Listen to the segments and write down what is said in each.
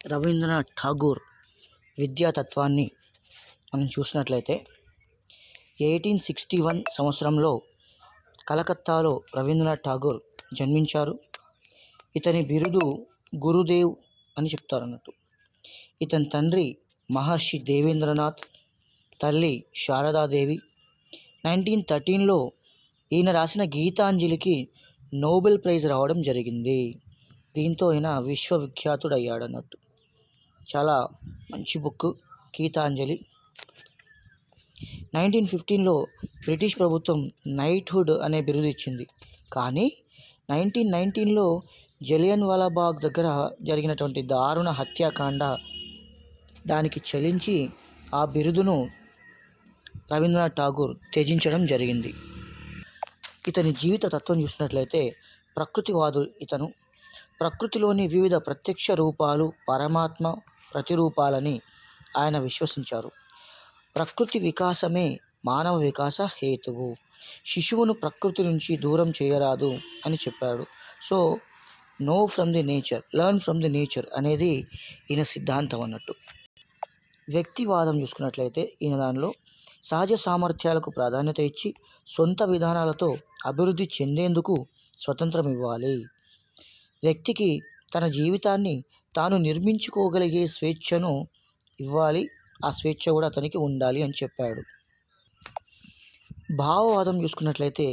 రవీంద్రనాథ్ ఠాగూర్ విద్యాతత్వాన్ని మనం చూసినట్లయితే 1861 సంవత్సరంలో కలకత్తాలో రవీంద్రనాథ్ ఠాగూర్ జన్మించారు. ఇతని బిరుదు గురుదేవ్ అని చెప్తారు అన్నట్టు. ఇతని తండ్రి మహర్షి దేవేంద్రనాథ్, తల్లి శారదాదేవి. 1913లో ఈయన రాసిన గీతాంజలికి నోబెల్ ప్రైజ్ రావడం జరిగింది. దీంతో ఈయన విశ్వవిఖ్యాతుడయ్యాడు అన్నట్టు. చాలా మంచి బుక్ గీతాంజలి. 1915లో బ్రిటిష్ ప్రభుత్వం నైట్హుడ్ అనే బిరుదు ఇచ్చింది. కానీ 1919లో జలియన్ వాలాబాగ్ దగ్గర జరిగినటువంటి దారుణ హత్యాకాండ దానికి చలించి ఆ బిరుదును రవీంద్రనాథ్ ఠాగూర్ త్యజించడం జరిగింది. ఇతని జీవిత తత్వం చూసినట్లయితే ప్రకృతివాదు. ఇతను ప్రకృతిలోని వివిధ ప్రత్యక్ష రూపాలు పరమాత్మ ప్రతిరూపాలని ఆయన విశ్వసించారు. ప్రకృతి వికాసమే మానవ వికాస హేతువు. శిశువును ప్రకృతి నుంచి దూరం చేయరాదు అని చెప్పాడు. So know from the nature, learn from the nature అనేది ఈయన సిద్ధాంతం అన్నట్టు. వ్యక్తివాదం చూసుకున్నట్లయితే ఈయన దానిలో సహజ సామర్థ్యాలకు ప్రాధాన్యత ఇచ్చి సొంత విధానాలతో అభివృద్ధి చెందేందుకు స్వతంత్రం ఇవ్వాలి. వ్యక్తికి తన జీవితాన్ని తాను నిర్మించుకోగలిగే స్వేచ్ఛను ఇవ్వాలి. ఆ స్వేచ్ఛ కూడా అతనికి ఉండాలి అని చెప్పాడు. భావవాదం చూసుకున్నట్లయితే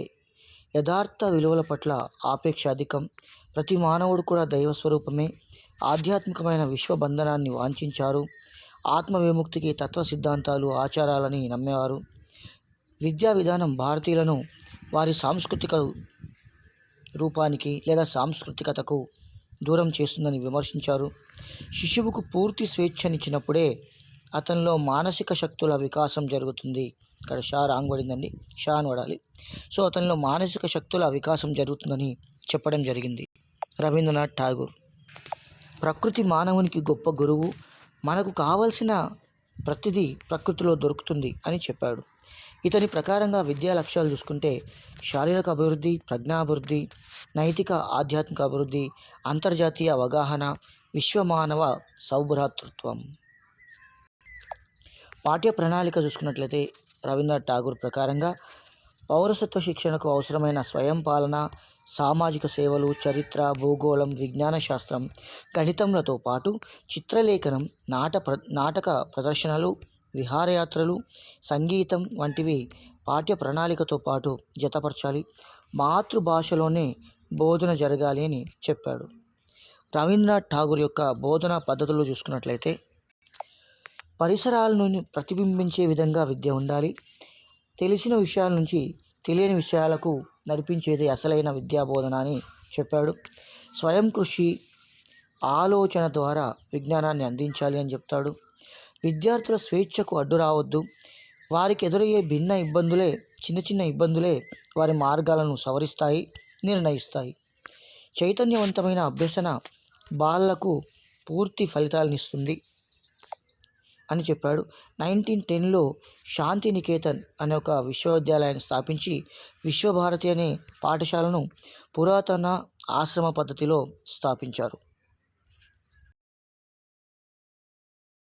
యథార్థ విలువల పట్ల ఆపేక్ష అధికం. ప్రతి మానవుడు కూడా దైవస్వరూపమే. ఆధ్యాత్మికమైన విశ్వబంధనాన్ని వాంఛించారు. ఆత్మ విముక్తికి తత్వ సిద్ధాంతాలు ఆచారాలని నమ్మేవారు. విద్యా విధానం భారతీయులను వారి సాంస్కృతిక రూపానికి లేదా సాంస్కృతికతకు దూరం చేస్తుందని విమర్శించారు. శిశువుకు పూర్తి స్వేచ్ఛనిచ్చినప్పుడే అతనిలో మానసిక శక్తుల వికాసం జరుగుతుంది. ఇక్కడ షా రాంగ్ పడిందండి, షా అని పడాలి. సో అతనిలో మానసిక శక్తుల వికాసం జరుగుతుందని చెప్పడం జరిగింది. రవీంద్రనాథ్ ఠాగూర్ ప్రకృతి మానవునికి గొప్ప గురువు. మనకు కావలసిన ప్రతిదీ ప్రకృతిలో దొరుకుతుంది అని చెప్పాడు. ఇతని ప్రకారంగా విద్యా లక్ష్యాలు చూసుకుంటే శారీరక అభివృద్ధి, ప్రజ్ఞాభివృద్ధి, నైతిక ఆధ్యాత్మిక అభివృద్ధి, అంతర్జాతీయ అవగాహన, విశ్వమానవ సౌభ్రాతృత్వం. పాఠ్య ప్రణాళిక చూసుకున్నట్లయితే రవీంద్రనాథ్ ఠాగూర్ ప్రకారంగా పౌరసత్వ శిక్షణకు అవసరమైన స్వయం పాలన, సామాజిక సేవలు, చరిత్ర, భూగోళం, విజ్ఞాన శాస్త్రం, గణితంలతో పాటు చిత్రలేఖనం, నాటక ప్రదర్శనలు, విహారయాత్రలు, సంగీతం వంటివి పాఠ్య ప్రణాళికతో పాటు జతపరచాలి. మాతృభాషలోనే బోధన జరగాలి అని చెప్పాడు. రవీంద్రనాథ్ ఠాగూర్ యొక్క బోధనా పద్ధతులు చూసుకున్నట్లయితే పరిసరాలను ప్రతిబింబించే విధంగా విద్య ఉండాలి. తెలిసిన విషయాల నుంచి తెలియని విషయాలకు నడిపించేది అసలైన విద్యా బోధన అని చెప్పాడు. స్వయం కృషి, ఆలోచన ద్వారా విజ్ఞానాన్ని అందించాలి అని చెప్తాడు. విద్యార్థుల స్వేచ్ఛకు అడ్డు రావద్దు. వారికి ఎదురయ్యే చిన్న చిన్న ఇబ్బందులే వారి మార్గాలను సవరిస్తాయి, నిర్ణయిస్తాయి. చైతన్యవంతమైన అభ్యసన బాలలకు పూర్తి ఫలితాలనిస్తుంది అని చెప్పాడు. 1910లో శాంతినికేతన్ అనే ఒక విశ్వవిద్యాలయాన్ని స్థాపించి విశ్వభారతి అనే పాఠశాలను పురాతన ఆశ్రమ పద్ధతిలో స్థాపించారు.